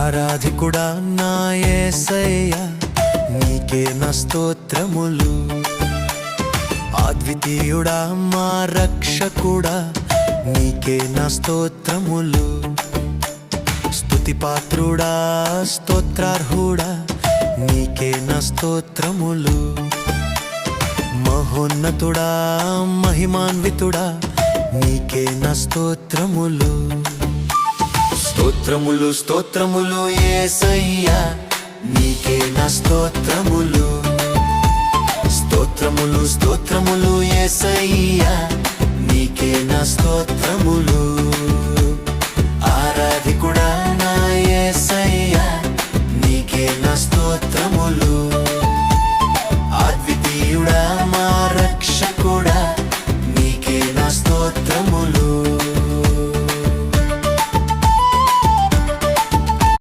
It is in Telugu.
ఆరాధికుడా నా యేసయ్యా నీకే నా స్తోత్రములు. అద్వితీయుడా మా రక్షకుడా నీకే నా స్తోత్రములు. స్తుతిపాత్రుడా స్తోత్రార్హుడా నీకే నా స్తోత్రములు. మహోన్నతుడా మహిమాన్వితుడా నీకే నా స్తోత్రములు. స్తోత్రములు స్తోత్రములు యేసయ్యా నీకే నా స్తోత్రములు. స్తోత్రములు స్తోత్రములు యేసయ్యా నీకే నా స్తోత్రములు.